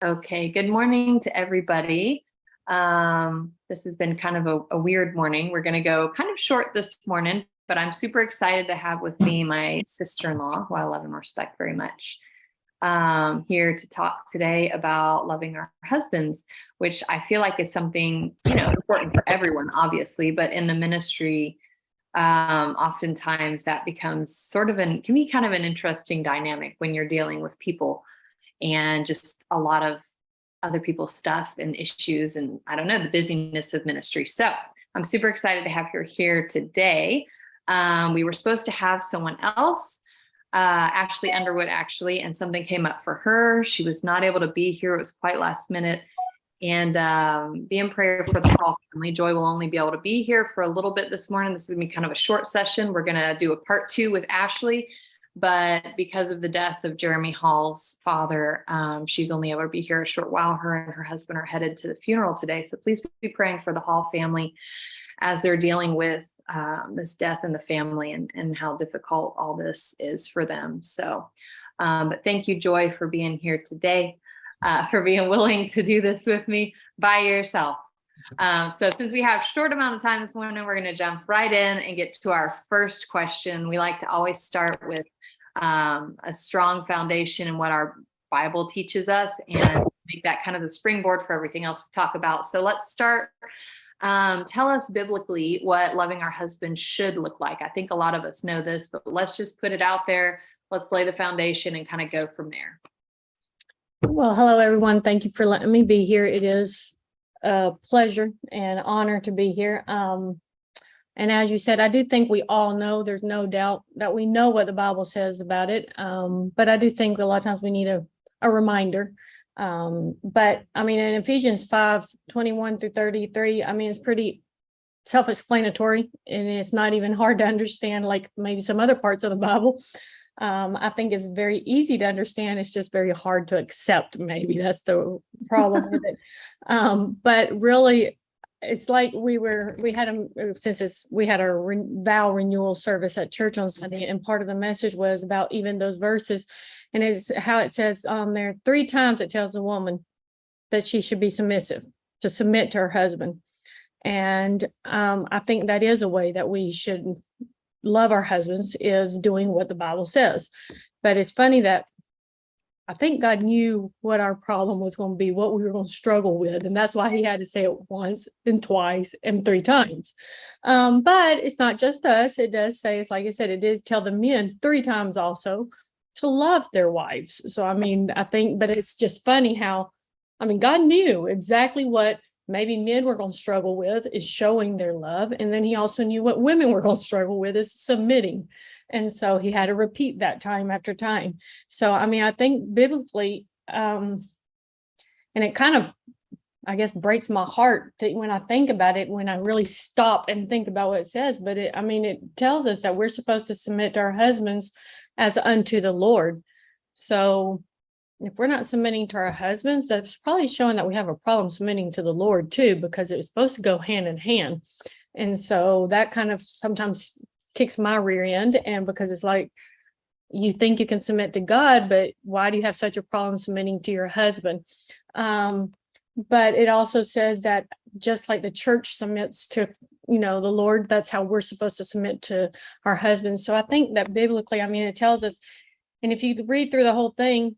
Okay, good morning to everybody. This has been kind of a weird morning. We're going to go kind of short this morning, but I'm super excited to have with me my sister-in-law, who I love and respect very much, here to talk today about loving our husbands, which I feel like is something, important for everyone, obviously, but in the ministry, oftentimes that becomes can be kind of an interesting dynamic when you're dealing with people and just a lot of other people's stuff and issues and I don't know, the busyness of ministry. So I'm super excited to have her here today. We were supposed to have someone else, Ashley Underwood, and something came up for her. She was not able to be here. It was quite last minute. And be in prayer for the Hall family. Joy will only be able to be here for a little bit this morning. This is going to be kind of a short session. We're going to do a part 2 with Ashley. But because of the death of Jeremy Hall's father, she's only able to be here a short while. Her and her husband are headed to the funeral today. So please be praying for the Hall family as they're dealing with this death in the family and how difficult all this is for them. So, but thank you, Joy, for being here today, for being willing to do this with me by yourself. So since we have a short amount of time this morning, we're going to jump right in and get to our first question. We like to always start with a strong foundation in what our Bible teaches us and make that kind of the springboard for everything else we talk about. So let's start. Tell us biblically what loving our husband should look like. I think a lot of us know this, but let's just put it out there. Let's lay the foundation and kind of go from there. Well, hello, everyone. Thank you for letting me be here. It is a pleasure and honor to be here. And as you said, I do think we all know, there's no doubt that we know what the Bible says about it. But I do think a lot of times we need a reminder. But I mean, in Ephesians 5:21-33, I mean, it's pretty self-explanatory and it's not even hard to understand like maybe some other parts of the Bible. I think it's very easy to understand. It's just very hard to accept. Maybe that's the problem with it. But really, it's like we had our vow renewal service at church on Sunday, and part of the message was about even those verses, and it's how it says on there 3 times it tells a woman that she should be submissive, to submit to her husband. And I think that is a way that we should love our husbands, is doing what the Bible says. But it's funny that I think God knew what our problem was going to be, what we were going to struggle with. And that's why he had to say it once and twice and 3 times. But it's not just us. It does say, it's like I said, it did tell the men 3 times also to love their wives. So, I mean, I think, but it's just funny how, I mean, God knew exactly what maybe men were going to struggle with, is showing their love. And then he also knew what women were going to struggle with, is submitting. And so he had to repeat that time after time. So, I mean, I think biblically, and it kind of, I guess, breaks my heart when I think about it, when I really stop and think about what it says. But it tells us that we're supposed to submit to our husbands as unto the Lord. So if we're not submitting to our husbands, that's probably showing that we have a problem submitting to the Lord too, because it was supposed to go hand in hand. And so that kind of sometimes kicks my rear end, and because it's like, you think you can submit to God, but why do you have such a problem submitting to your husband? But it also says that just like the church submits to, the Lord, that's how we're supposed to submit to our husbands. So I think that biblically, I mean, it tells us, and if you read through the whole thing,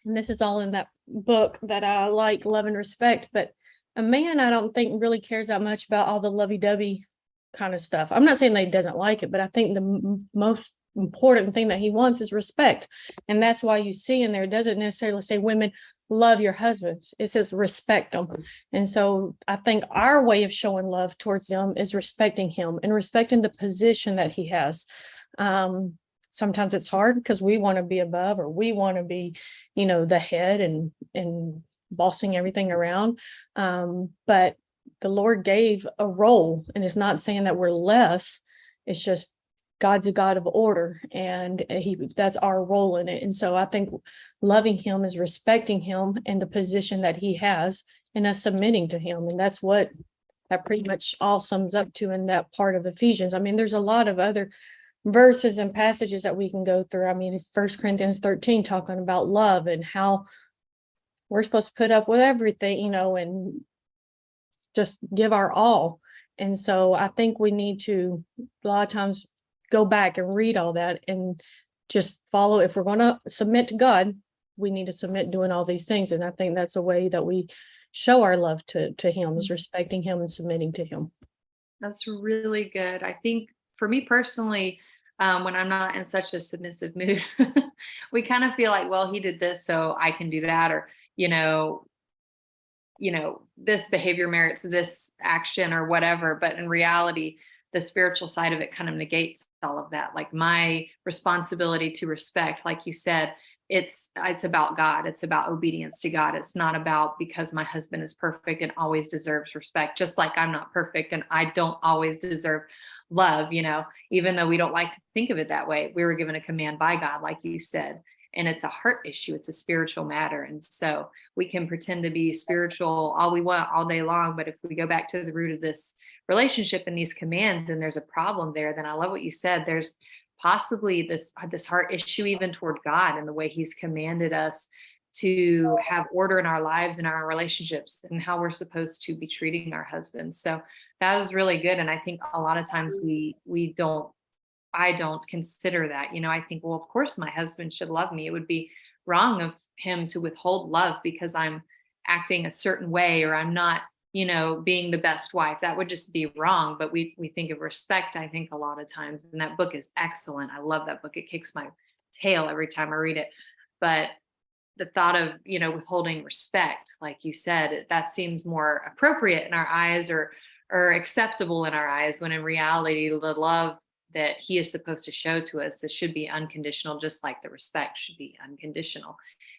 and this is all in that book that I like, Love and Respect, but a man, I don't think really cares that much about all the lovey-dovey kind of stuff. I'm not saying that he doesn't like it, but I think the most important thing that he wants is respect. And that's why you see in there, it doesn't necessarily say women love your husbands. It says respect them. And so I think our way of showing love towards them is respecting him and respecting the position that he has. Sometimes it's hard because we want to be above, or we want to be, the head and bossing everything around. But the Lord gave a role, and it's not saying that we're less. It's just God's a God of order, and that's our role in it. And so I think loving him is respecting him and the position that he has, and us submitting to him. And that's what that pretty much all sums up to in that part of Ephesians. I mean, there's a lot of other verses and passages that we can go through. I mean, 1 Corinthians 13 talking about love and how we're supposed to put up with everything, and just give our all. And so I think we need to a lot of times go back and read all that and just follow. If we're going to submit to God, we need to submit doing all these things. And I think that's a way that we show our love to him, is respecting him and submitting to him. That's really good. I think for me personally, when I'm not in such a submissive mood, we kind of feel like, well, he did this, so I can do that, or this behavior merits this action or whatever. But in reality, the spiritual side of it kind of negates all of that. Like my responsibility to respect, like you said, it's about God. It's about obedience to God. It's not about because my husband is perfect and always deserves respect, just like I'm not perfect and I don't always deserve love, even though we don't like to think of it that way. We were given a command by God, like you said, and it's a heart issue. It's a spiritual matter. And so we can pretend to be spiritual all we want all day long. But if we go back to the root of this relationship and these commands, and there's a problem there, then I love what you said. There's possibly this heart issue even toward God and the way he's commanded us to have order in our lives and our relationships and how we're supposed to be treating our husbands. So that was really good. And I think a lot of times I don't consider that. I think, well, of course my husband should love me. It would be wrong of him to withhold love because I'm acting a certain way or I'm not, being the best wife. That would just be wrong. But we think of respect, I think, a lot of times. And that book is excellent. I love that book. It kicks my tail every time I read it. But the thought of, withholding respect, like you said, that seems more appropriate in our eyes or acceptable in our eyes, when in reality, the love that he is supposed to show to us, it should be unconditional, just like the respect should be unconditional.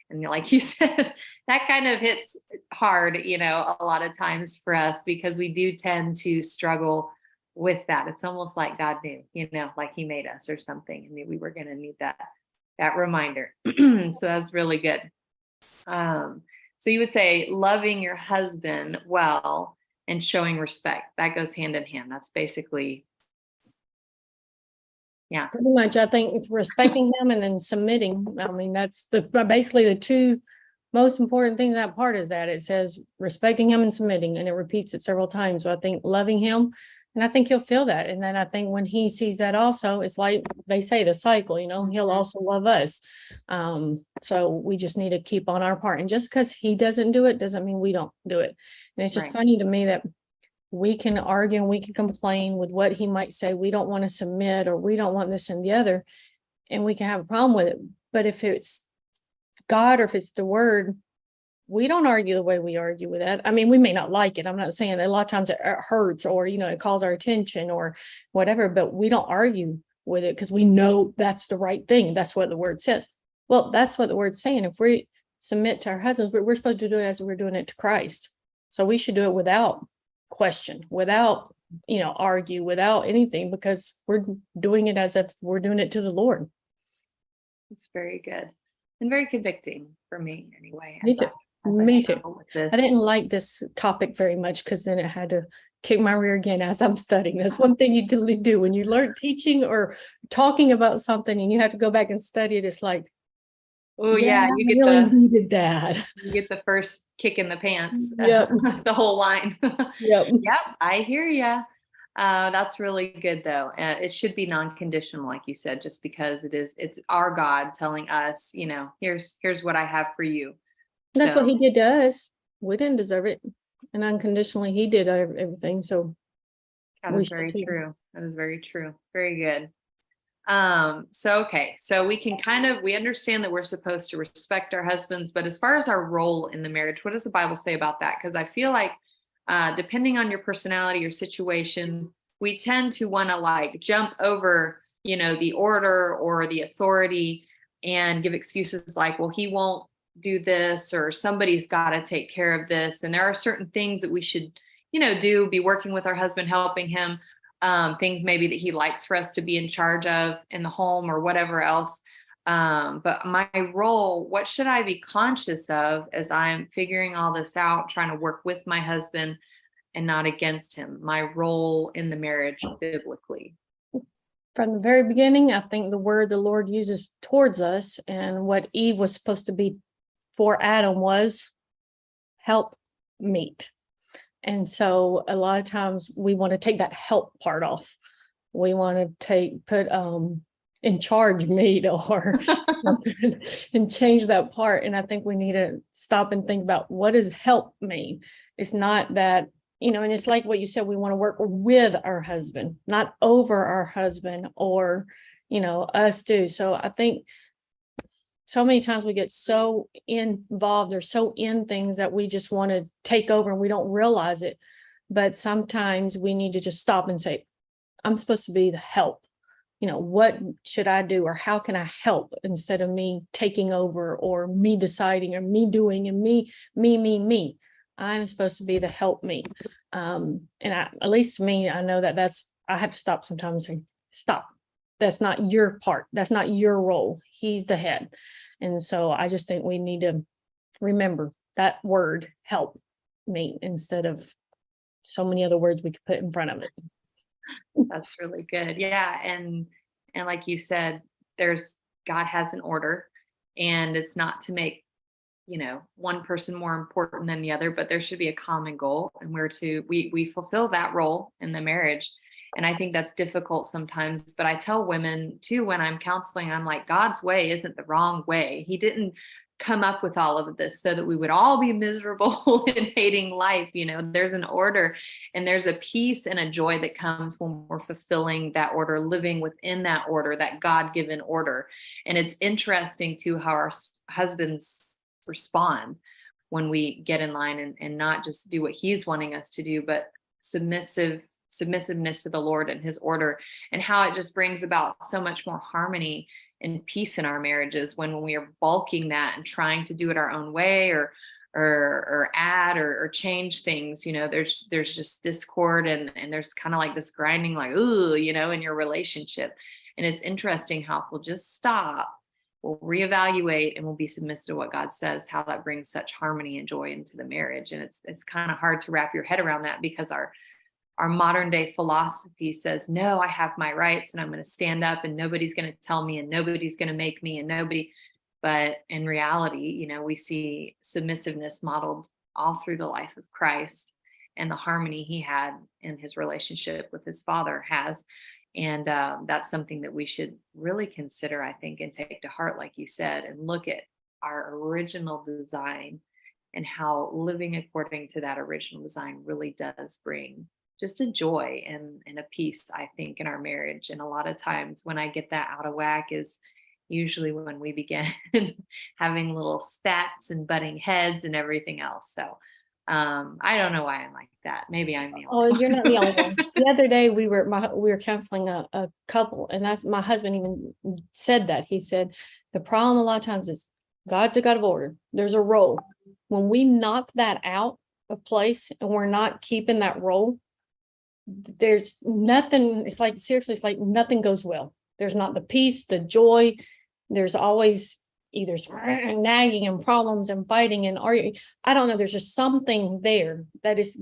And like you said, that kind of hits hard, a lot of times for us, because we do tend to struggle with that. It's almost like God knew, like he made us or something, and we were going to need that reminder. So that's really good. So you would say loving your husband well and showing respect, that goes hand in hand. That's basically, yeah. Pretty much. I think it's respecting him and then submitting. I mean, that's basically the two most important things. That part is that it says respecting him and submitting, and it repeats it several times. So I think loving him, and I think he'll feel that. And then I think when he sees that also, it's like they say, the cycle, he'll also love us. So we just need to keep on our part. And just because he doesn't do it doesn't mean we don't do it. And it's just Right. funny to me that we can argue and we can complain with what he might say. We don't want to submit, or we don't want this and the other, and we can have a problem with it. But if it's God or if it's the word, we don't argue the way we argue with that. I mean, we may not like it. I'm not saying that. A lot of times it hurts, or, it calls our attention or whatever, but we don't argue with it because we know that's the right thing. That's what the word says. Well, that's what the word's saying. If we submit to our husbands, we're supposed to do it as we're doing it to Christ. So we should do it without question, without argue, without anything, because we're doing it as if we're doing it to the Lord. It's very good and very convicting for me anyway. Me too. Me too. I didn't like this topic very much because then it had to kick my rear again as I'm studying. That's one thing you do when you learn teaching or talking about something and you have to go back and study it. It's like, oh yeah, you get really needed that. You get the first kick in the pants. Yep. The whole line. Yep. Yep, I hear you. That's really good though. It should be non-conditional, like you said, just because it's our God telling us, here's what I have for you. That's what he did to us. We didn't deserve it. And unconditionally, he did everything. So that is very true. That is very true. Very good. So we understand that we're supposed to respect our husbands, but as far as our role in the marriage, what does the Bible say about that? Because I feel like, depending on your personality or situation, we tend to want to jump over, the order or the authority and give excuses like, well, he won't do this, or somebody's got to take care of this. And there are certain things that we should, be working with our husband, helping him. Things maybe that he likes for us to be in charge of in the home or whatever else. But my role, what should I be conscious of as I'm figuring all this out, trying to work with my husband and not against him? My role in the marriage biblically. From the very beginning, I think the word the Lord uses towards us and what Eve was supposed to be for Adam was help meet. And so a lot of times we want to take that help part off. We want to put in charge meet or something and change that part. And I think we need to stop and think about, what does help mean? It's not that, and it's like what you said, we want to work with our husband, not over our husband or, us do. So I think so many times we get so involved or so in things that we just want to take over and we don't realize it. But sometimes we need to just stop and say, I'm supposed to be the help. What should I do, or how can I help, instead of me taking over or me deciding or me doing and me. I'm supposed to be the help me. At least to me, I know I have to stop sometimes and say, stop. That's not your part. That's not your role. He's the head. And so I just think we need to remember that word help me instead of so many other words we could put in front of it. That's really good. Yeah. And like you said, God has an order, and it's not to make, one person more important than the other, but there should be a common goal, and we fulfill that role in the marriage. And I think that's difficult sometimes, but I tell women too, when I'm counseling, I'm like, God's way isn't the wrong way. He didn't come up with all of this so that we would all be miserable and hating life. There's an order, and there's a peace and a joy that comes when we're fulfilling that order, living within that order, that God-given order. And it's interesting too how our husbands respond when we get in line and not just do what he's wanting us to do, but submissiveness to the Lord and his order, and how it just brings about so much more harmony and peace in our marriages when we are bulking that and trying to do it our own way or add or change things. There's just discord and there's kind of like this grinding, like, ooh, in your relationship. And it's interesting how if we'll just stop, we'll reevaluate, and we'll be submissive to what God says, how that brings such harmony and joy into the marriage. And it's kind of hard to wrap your head around that, because our modern day philosophy says, no, I have my rights and I'm going to stand up and nobody's going to tell me and nobody's going to make me but in reality, we see submissiveness modeled all through the life of Christ and the harmony he had in his relationship with his Father has. And that's something that we should really consider, I think, and take to heart, like you said, and look at our original design and how living according to that original design really does bring just a joy and a peace, I think, in our marriage. And a lot of times when I get that out of whack is usually when we begin having little spats and butting heads and everything else. So I don't know why I'm like that. Maybe I'm the only Oh, you're not the only one. The other day we were counseling a couple, and that's my husband even said that. He said the problem a lot of times is God's a God of order. There's a role. When we knock that out of place and we're not keeping that role, there's nothing. It's like, seriously, it's like nothing goes well. There's not the peace, the joy. There's always either nagging and problems and fighting and arguing. I don't know. There's just something there that is,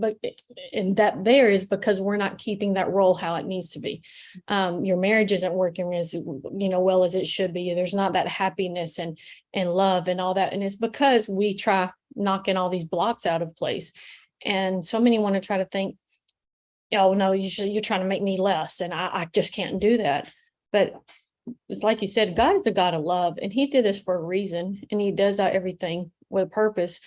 and that there is because we're not keeping that role how it needs to be. Your marriage isn't working as well as it should be. There's not that happiness and love and all that, and it's because we try knocking all these blocks out of place. And so many want to try to think, oh no, you're trying to make me less, and I just can't do that. But it's like you said, God is a God of love, and he did this for a reason, and he does everything with a purpose.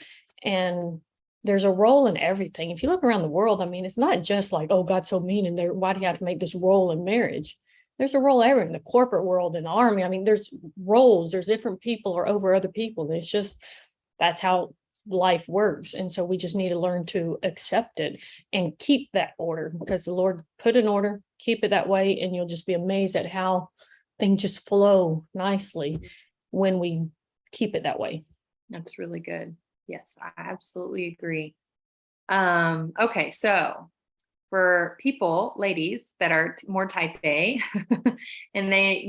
And there's a role in everything. If you look around the world, I mean, it's not just like, oh, God's so mean, and why do you have to make this role in marriage? There's a role everywhere in the corporate world, in the army. I mean, there's roles, there's different people are over other people. It's just, that's how life works. And so we just need to learn to accept it and keep that order, because the Lord put an order, keep it that way, and you'll just be amazed at how things just flow nicely when we keep it that way. That's really good. Yes, I absolutely agree. Okay, so for people, ladies that are more type A and they,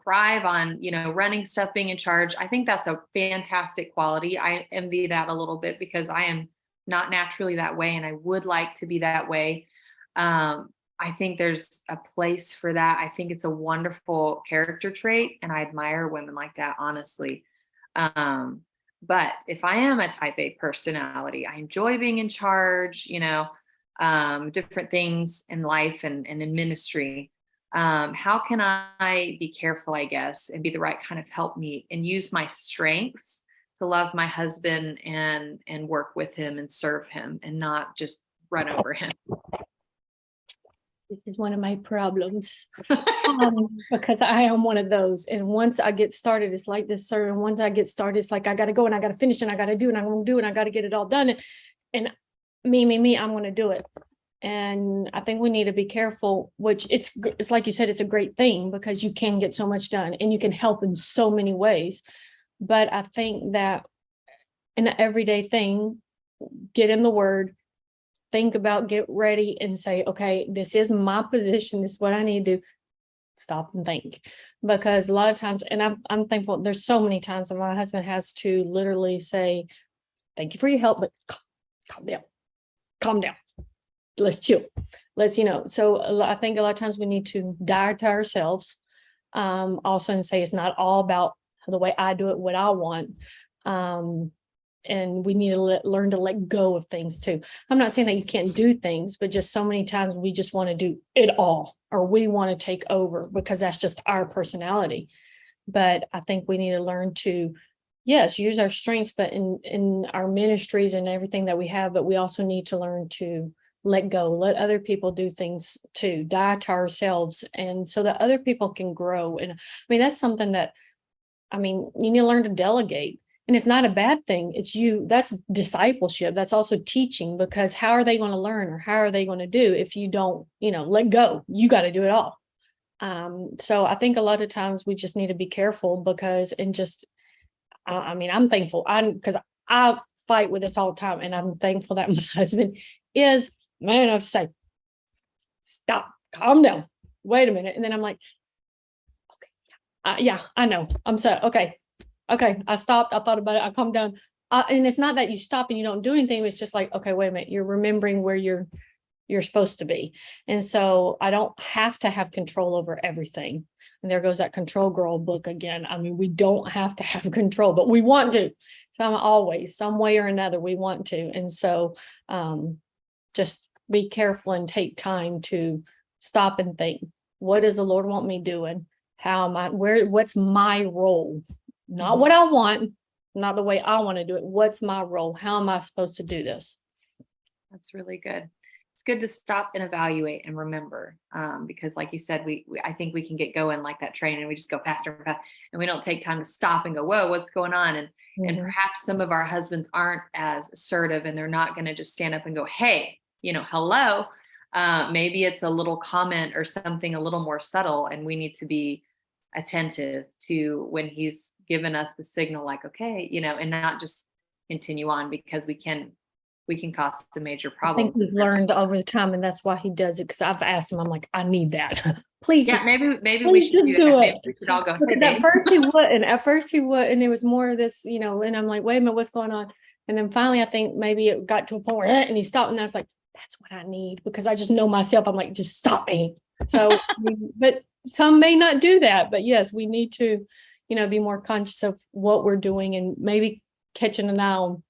thrive on, running stuff, being in charge, I think that's a fantastic quality. I envy that a little bit because I am not naturally that way, and I would like to be that way. I think there's a place for that. I think it's a wonderful character trait, and I admire women like that, honestly. But if I am a type A personality, I enjoy being in charge, different things in life and in ministry. How can I be careful, I guess, and be the right kind of helpmeet and use my strengths to love my husband and work with him and serve him and not just run over him? This is one of my problems. Because I am one of those. And once I get started, it's like this, sir. And once I get started, it's like I gotta go and I gotta finish and I gotta do and I'm gonna do and I gotta get it all done. And me, I'm gonna do it. And I think we need to be careful, which it's like you said, it's a great thing because you can get so much done and you can help in so many ways. But I think that in an everyday thing, get in the word, think about, get ready and say, okay, this is my position. This is what I need to do. Stop and think. Because a lot of times, and I'm thankful, there's so many times that my husband has to literally say, thank you for your help, but calm down. Let's chill. Let's, so I think a lot of times we need to die to ourselves. Also, and say it's not all about the way I do it, what I want. And we need to learn to let go of things too. I'm not saying that you can't do things, but just so many times we just want to do it all, or we want to take over because that's just our personality. But I think we need to learn to, yes, use our strengths, but in our ministries and everything that we have, but we also need to learn to let go, let other people do things too, die to ourselves, and so that other people can grow. And I mean, that's something that, you need to learn to delegate. And it's not a bad thing. That's discipleship. That's also teaching, because how are they going to learn, or how are they going to do if you don't, let go? You got to do it all. So I think a lot of times we just need to be careful I'm thankful because I fight with this all the time. And I'm thankful that my husband is man enough to say, stop, calm down, wait a minute. And then I'm like, okay, yeah, I know. I'm so, okay, I stopped, I thought about it, I calmed down. And it's not that you stop and you don't do anything. It's just like, okay, wait a minute, you're remembering where you're supposed to be. And so I don't have to have control over everything. And there goes that control girl book again. We don't have to have control, but we want to. Always, some way or another, we want to. And so just be careful and take time to stop and think, what does the Lord want me doing? How am I, what's my role? Not what I want, not the way I want to do it. What's my role? How am I supposed to do this? That's really good. It's good to stop and evaluate and remember, because like you said, I think we can get going like that train and we just go faster and faster, and we don't take time to stop and go, whoa, what's going on? And perhaps some of our husbands aren't as assertive, and they're not going to just stand up and go, hey, hello. Maybe it's a little comment or something a little more subtle, and we need to be attentive to when he's given us the signal, like, okay, and not just continue on, because we can cause some major problems. I think we've learned over the time, and that's why he does it. Because I've asked him, I'm like, I need that. Please, yeah, maybe we should do that. Maybe we should all go. Because at first he would, and it was more of this, and I'm like, wait a minute, what's going on? And then finally, I think maybe it got to a point where, and he stopped, and I was like, that's what I need, because I just know myself. I'm like, just stop me. So, but some may not do that, but yes, we need to, be more conscious of what we're doing, and maybe catching an eye on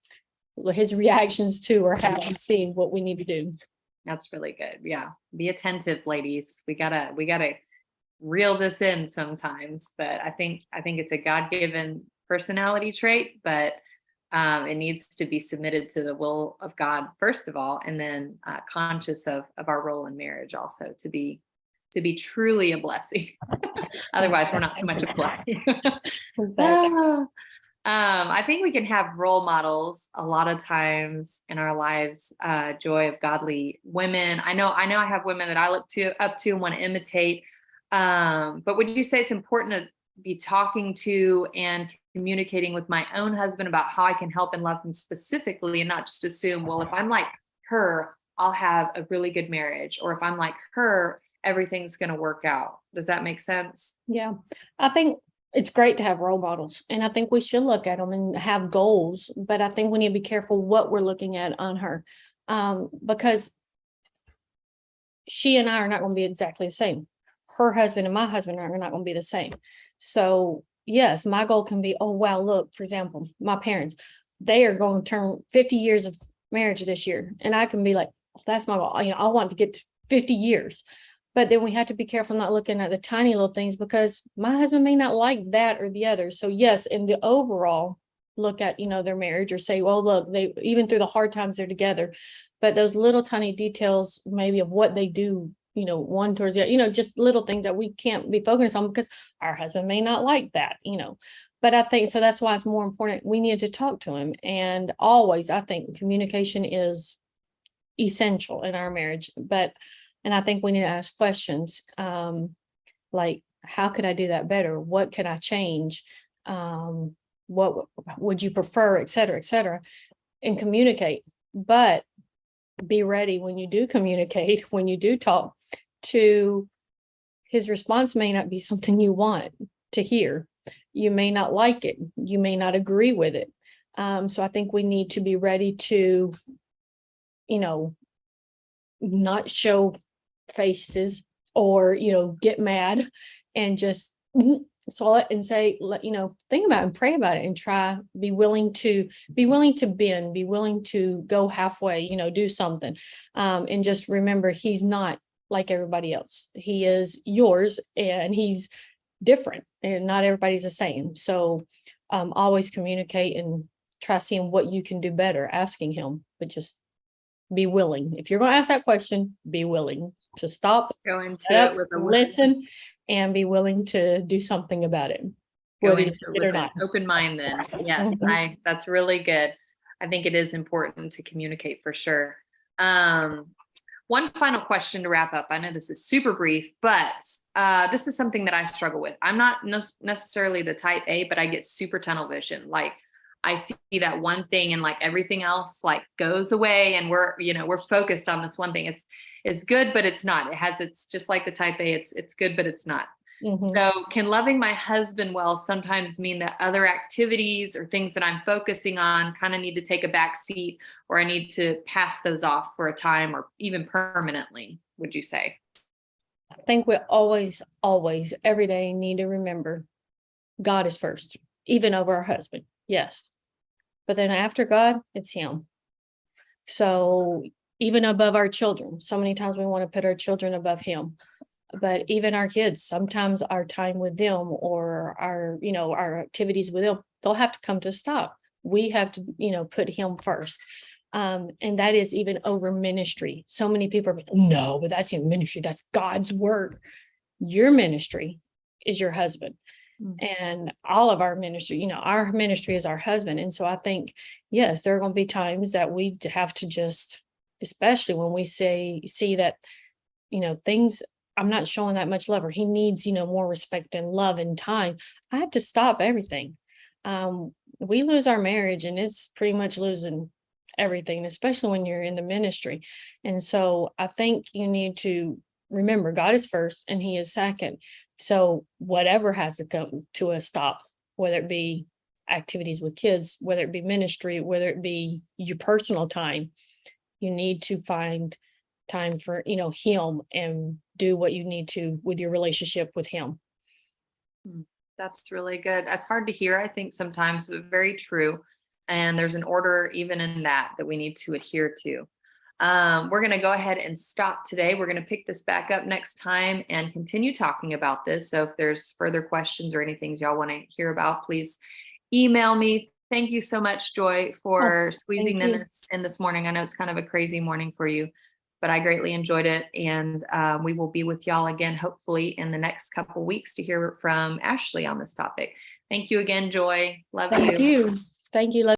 his reactions too, or how he's seeing what we need to do. That's really good. Yeah. Be attentive, ladies. We gotta reel this in sometimes, but I think it's a God-given personality trait, but it needs to be submitted to the will of God, first of all, and then conscious of our role in marriage also, to be truly a blessing. Otherwise, we're not so much a blessing. I think we can have role models a lot of times in our lives, Joy, of godly women. I know I have women that I look up to and want to imitate. But would you say it's important to be talking to and communicating with my own husband about how I can help and love him specifically, and not just assume, well, if I'm like her, I'll have a really good marriage, or if I'm like her, everything's going to work out? Does that make sense? Yeah, I think it's great to have role models, and I think we should look at them and have goals, but I think we need to be careful what we're looking at on her, because she and I are not going to be exactly the same. Her husband and my husband are not going to be the same. So yes, my goal can be, oh, wow, look, for example, my parents, they are going to turn 50 years of marriage this year. And I can be like, that's my goal. I want to get to 50 years. But then we have to be careful not looking at the tiny little things, because my husband may not like that or the other. So yes, in the overall, look at, their marriage, or say, well, look, they, even through the hard times, they're together. But those little tiny details, maybe of what they do, one towards the other, just little things that we can't be focused on because our husband may not like that, But I think so that's why it's more important. We need to talk to him. And always, I think communication is essential in our marriage. And I think we need to ask questions, like, how could I do that better? What can I change? What would you prefer, et cetera, and communicate. But be ready when you do communicate, when you do talk, to his response may not be something you want to hear. You may not like it. You may not agree with it. So I think we need to be ready to, not show faces or, get mad, and just saw it and say, think about it and pray about it, and try, be willing to bend, be willing to go halfway, do something. And just remember, he's not like everybody else. He is yours, and he's different, and not everybody's the same. So always communicate and try seeing what you can do better, asking him, but just be willing. If you're going to ask that question, be willing to stop, Go into it with a listen, and be willing to do something about it. Go whether you into like it or with an not. open mind then. Yes, Mhm. that's really good. I think it is important to communicate for sure. One final question to wrap up. I know this is super brief, but this is something that I struggle with. I'm not necessarily the type A, but I get super tunnel vision. Like, I see that one thing and like everything else like goes away, and we're focused on this one thing. It's good, but it's not. It's just like the type A. It's good, but it's not. Mhm. So can loving my husband well sometimes mean that other activities or things that I'm focusing on kind of need to take a back seat, or I need to pass those off for a time or even permanently, would you say? I think we always, every day need to remember God is first, even over our husband. Yes. But then after God, it's him. So even above our children, so many times we want to put our children above him. But even our kids, sometimes our time with them, or our activities with them, they'll have to come to a stop. We have to, put him first. And that is even over ministry. So many people are, no, but that's in ministry. That's God's word. Your ministry is your husband. And all of our ministry, our ministry is our husband. And so I think, yes, there are going to be times that we have to just, especially when we see that, things, I'm not showing that much love, or he needs, more respect and love and time. I have to stop everything. We lose our marriage, and it's pretty much losing everything, especially when you're in the ministry. And so I think you need to remember God is first and he is second. So whatever has to come to a stop, whether it be activities with kids, whether it be ministry, whether it be your personal time, you need to find time for, him, and do what you need to with your relationship with him. That's really good. That's hard to hear, I think, sometimes, but very true. And there's an order even in that we need to adhere to. We're going to go ahead and stop today. We're going to pick this back up next time and continue talking about this. So if there's further questions or anything y'all want to hear about, please email me. Thank you so much, Joy, for squeezing in this morning. I know it's kind of a crazy morning for you, but I greatly enjoyed it. And we will be with y'all again, hopefully in the next couple of weeks, to hear from Ashley on this topic. Thank you again, Joy. Love you. Thank you. Thank you.